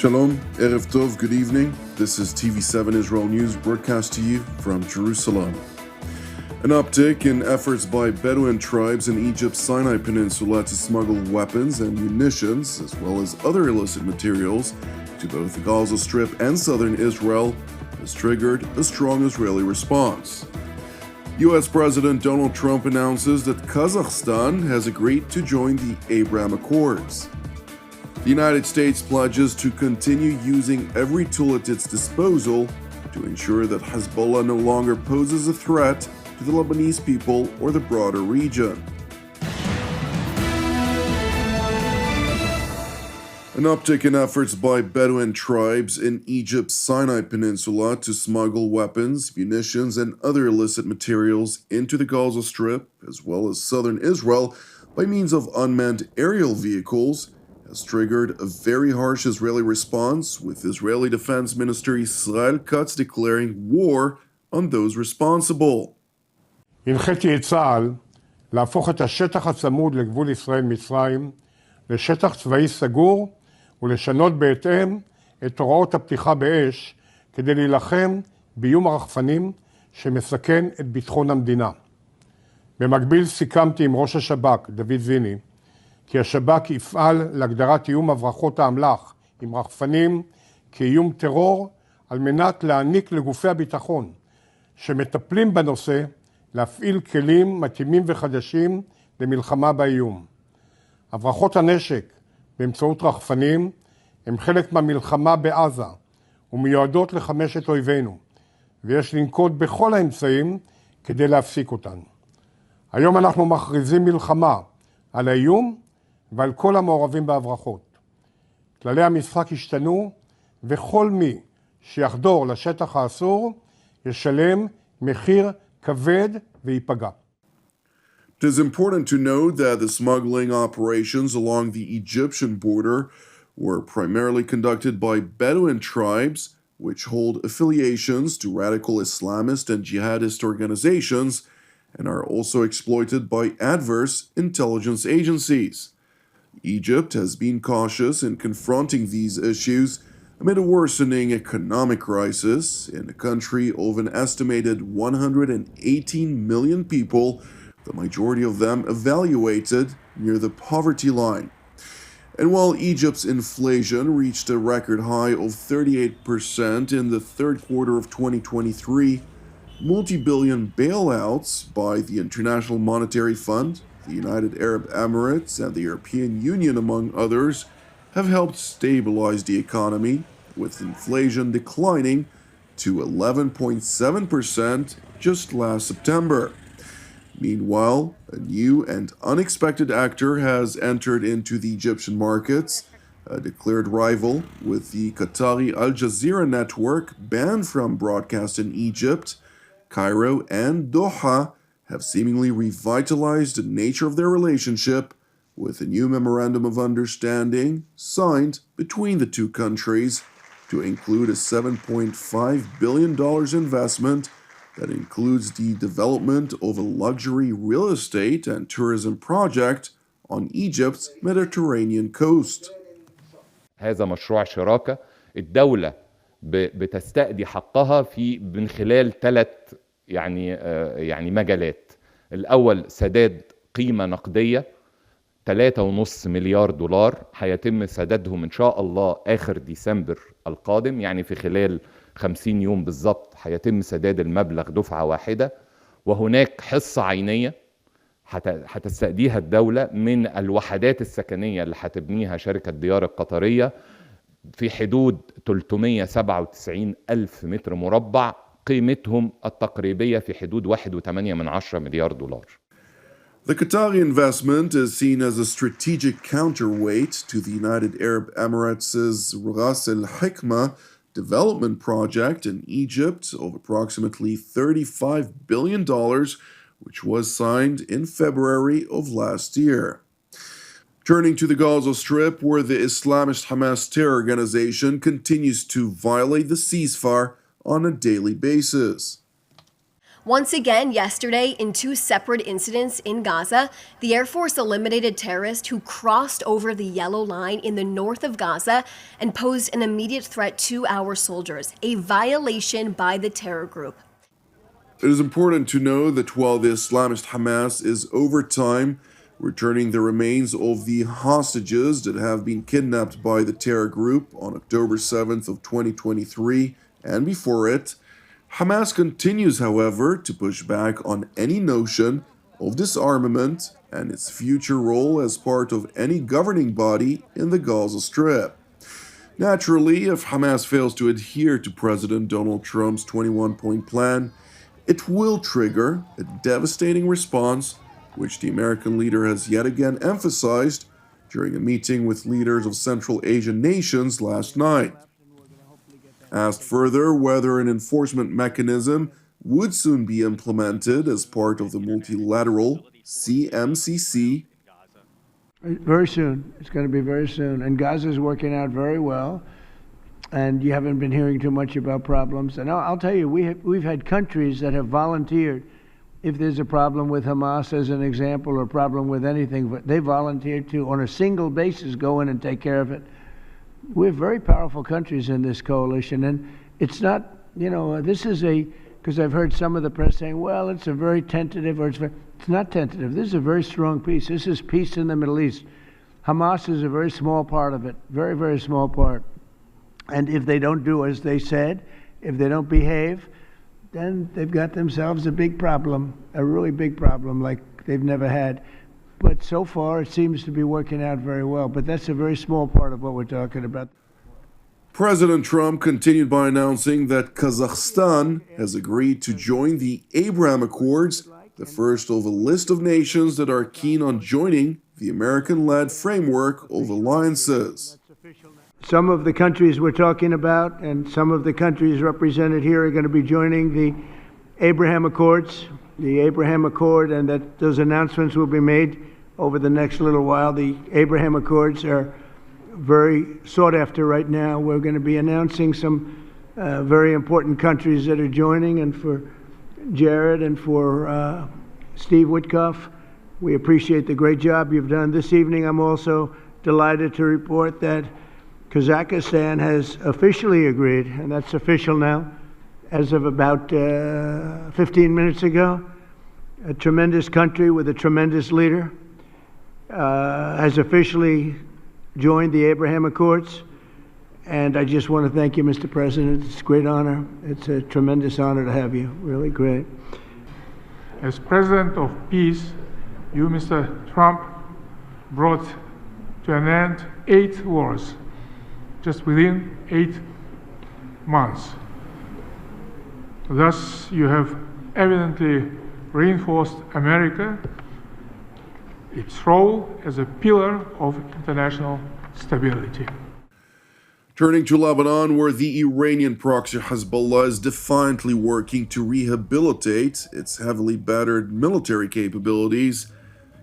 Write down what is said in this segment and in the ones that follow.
Shalom, Erev Tov, good evening. This is TV7 Israel News broadcast to you from Jerusalem. An uptick in efforts by Bedouin tribes in Egypt's Sinai Peninsula to smuggle weapons and munitions, as well as other illicit materials, to both the Gaza Strip and southern Israel, has triggered a strong Israeli response. U.S. President Donald Trump announces that Kazakhstan has agreed to join the Abraham Accords. The United States pledges to continue using every tool at its disposal to ensure that Hezbollah no longer poses a threat to the Lebanese people or the broader region. An uptick in efforts by Bedouin tribes in Egypt's Sinai Peninsula to smuggle weapons, munitions, and other illicit materials into the Gaza Strip, as well as southern Israel, by means of unmanned aerial vehicles, has triggered a very harsh Israeli response, with Israeli Defense Minister Israel Katz declaring war on those responsible. הנחיתי את צה"ל להפוך את השטח הצמוד לגבול ישראל-מצרים לשטח צבאי סגור ולשנות בהתאם את הוראות הפתיחה באש כדי להילחם באיום הרחפנים שמסכן את ביטחון המדינה. במקביל סיכמתי עם ראש השב"כ, דוד זיני, כי השב"כ יפעל להגדרת איום הברחות האמל"ח עם רחפנים כאיום טרור על מנת להעניק לגופי הביטחון שמטפלים בנושא להפעיל כלים מתאימים וחדשים למלחמה באיום. הברחות הנשק באמצעות רחפנים הם חלק מהמלחמה בעזה ומיועדות לחמשת אויבינו, ויש לנקוט בכל האמצעים כדי להפסיק אותן. היום אנחנו מכריזים מלחמה על האיום ועל כל המעורבים בהברחות. כללי המשחק השתנו, וכל מי שיחדור לשטח האסור ישלם מחיר כבד וייפגע. It is important to note that the smuggling operations along the Egyptian border were primarily conducted by Bedouin tribes, which hold affiliations to radical Islamist and jihadist organizations and are also exploited by adverse intelligence agencies. Egypt has been cautious in confronting these issues amid a worsening economic crisis in a country of an estimated 118 million people, the majority of them evaluated near the poverty line. And while Egypt's inflation reached a record high of 38% in the third quarter of 2023, multi-billion bailouts by the International Monetary Fund, the United Arab Emirates, and the European Union, among others, have helped stabilize the economy, with inflation declining to 11.7% just last September. Meanwhile, a new and unexpected actor has entered into the Egyptian markets. A declared rival, with the Qatari Al Jazeera network banned from broadcast in Egypt, Cairo and Doha have seemingly revitalized the nature of their relationship, with a new memorandum of understanding signed between the two countries to include a $7.5 billion investment that includes the development of a luxury real estate and tourism project on Egypt's Mediterranean coast. هذا مشروع شراكة الدولة بتستأدي حقها في من خلال ثلاث مجالات. الأول سداد قيمة نقدية 3.5 مليار دولار هيتم سدادهم إن شاء الله آخر ديسمبر القادم، يعني في خلال 50 يوم بالضبط هيتم سداد المبلغ دفعة واحدة. وهناك حصة عينية هتستأديها الدولة من الوحدات السكنية اللي هتبنيها شركة ديار القطرية في حدود 397 ألف متر مربع، قيمتهم التقريبية في حدود 1.8 مليار دولار. The Qatari investment is seen as a strategic counterweight to the United Arab Emirates' Ras Al Hikma development project in Egypt of approximately $35 billion, which was signed in February of last year. Turning to the Gaza Strip, where the Islamist Hamas terror organization continues to violate the ceasefire on a daily basis. Once again, yesterday, in two separate incidents in Gaza, the Air Force eliminated terrorists who crossed over the yellow line in the north of Gaza and posed an immediate threat to our soldiers, a violation by the terror group. It is important to know that while the Islamist Hamas is over time returning the remains of the hostages that have been kidnapped by the terror group on October 7th of 2023 and before it, Hamas continues, however, to push back on any notion of disarmament and its future role as part of any governing body in the Gaza Strip. Naturally, if Hamas fails to adhere to President Donald Trump's 21-point plan, it will trigger a devastating response, which the American leader has yet again emphasized during a meeting with leaders of Central Asian nations last night. Asked further whether an enforcement mechanism would soon be implemented as part of the multilateral CMCC. Very soon. It's going to be very soon. And Gaza is working out very well. And you haven't been hearing too much about problems. And I'll tell you, we've had countries that have volunteered. If there's a problem with Hamas, as an example, or a problem with anything, but they volunteered to, on a single basis, go in and take care of it. We have very powerful countries in this coalition, and it's not, this is because I've heard some of the press saying, well, it's a very tentative, or it's not tentative. This is a very strong peace. This is peace in the Middle East. Hamas is a very small part of it, very, very small part. And if they don't do as they said, if they don't behave, then they've got themselves a big problem, a really big problem like they've never had. But so far, it seems to be working out very well. But that's a very small part of what we're talking about. President Trump continued by announcing that Kazakhstan has agreed to join the Abraham Accords, the first of a list of nations that are keen on joining the American-led framework of alliances. Some of the countries we're talking about and some of the countries represented here are going to be joining the Abraham Accords, the Abraham Accord, and that those announcements will be made over the next little while. The Abraham Accords are very sought after right now. We're going to be announcing some very important countries that are joining, and for Jared and for Steve Witkoff, we appreciate the great job you've done. This evening, I'm also delighted to report that Kazakhstan has officially agreed, and that's official now, as of about 15 minutes ago. A tremendous country with a tremendous leader has officially joined the Abraham Accords. And I just want to thank you, Mr. President. It's a great honor. It's a tremendous honor to have you. Really great. As President of Peace, you, Mr. Trump, brought to an end 8 wars just within 8 months. Thus, you have evidently reinforced America, its role as a pillar of international stability. Turning to Lebanon, where the Iranian proxy Hezbollah is defiantly working to rehabilitate its heavily battered military capabilities.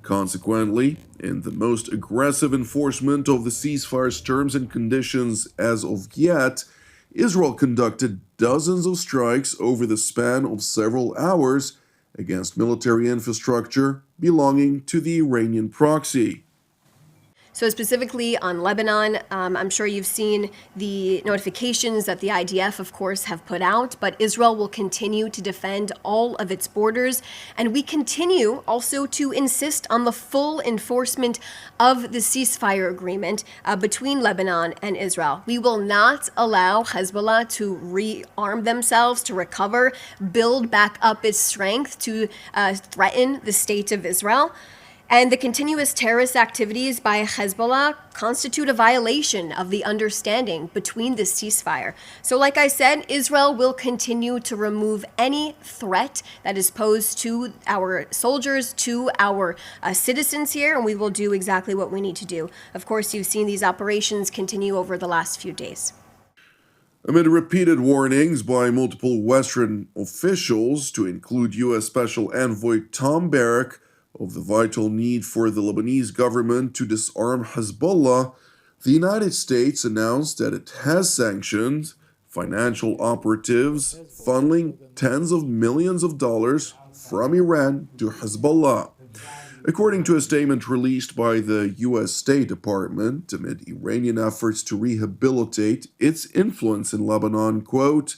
Consequently, in the most aggressive enforcement of the ceasefire's terms and conditions as of yet, Israel conducted dozens of strikes over the span of several hours against military infrastructure belonging to the Iranian proxy. So specifically on Lebanon, I'm sure you've seen the notifications that the IDF, of course, have put out, but Israel will continue to defend all of its borders. And we continue also to insist on the full enforcement of the ceasefire agreement between Lebanon and Israel. We will not allow Hezbollah to rearm themselves, to recover, build back up its strength to threaten the state of Israel. And the continuous terrorist activities by Hezbollah constitute a violation of the understanding between the ceasefire. So like I said, Israel will continue to remove any threat that is posed to our soldiers, to our citizens here, and we will do exactly what we need to do. Of course, you've seen these operations continue over the last few days. Amid repeated warnings by multiple Western officials, to include U.S. Special Envoy Tom Barrack, of the vital need for the Lebanese government to disarm Hezbollah, the United States announced that it has sanctioned financial operatives funneling tens of millions of dollars from Iran to Hezbollah. According to a statement released by the U.S. State Department amid Iranian efforts to rehabilitate its influence in Lebanon, quote,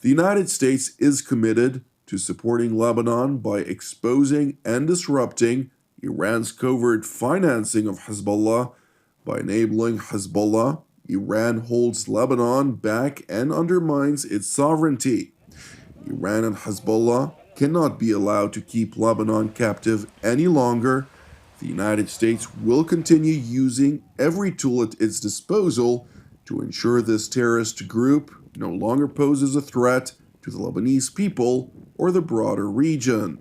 "The United States is committed to supporting Lebanon by exposing and disrupting Iran's covert financing of Hezbollah. By enabling Hezbollah, Iran holds Lebanon back and undermines its sovereignty. Iran and Hezbollah cannot be allowed to keep Lebanon captive any longer. The United States will continue using every tool at its disposal to ensure this terrorist group no longer poses a threat to the Lebanese people or the broader region."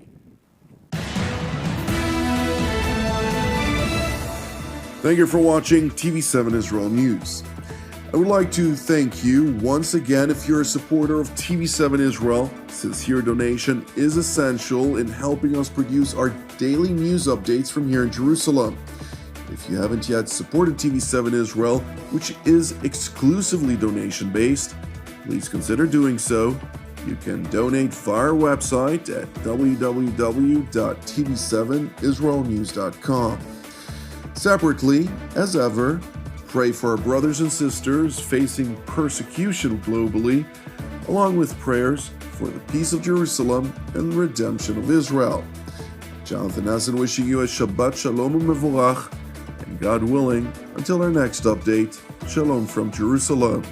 Thank you for watching TV7 Israel News. I would like to thank you once again if you're a supporter of TV7 Israel. Sincere donation is essential in helping us produce our daily news updates from here in Jerusalem. If you haven't yet supported TV7 Israel, which is exclusively donation-based, please consider doing so. You can donate via our website at www.tv7israelnews.com. Separately, as ever, pray for our brothers and sisters facing persecution globally, along with prayers for the peace of Jerusalem and the redemption of Israel. Jonathan Hessen wishing you a Shabbat Shalom u'Mevorach, and God willing, until our next update, Shalom from Jerusalem.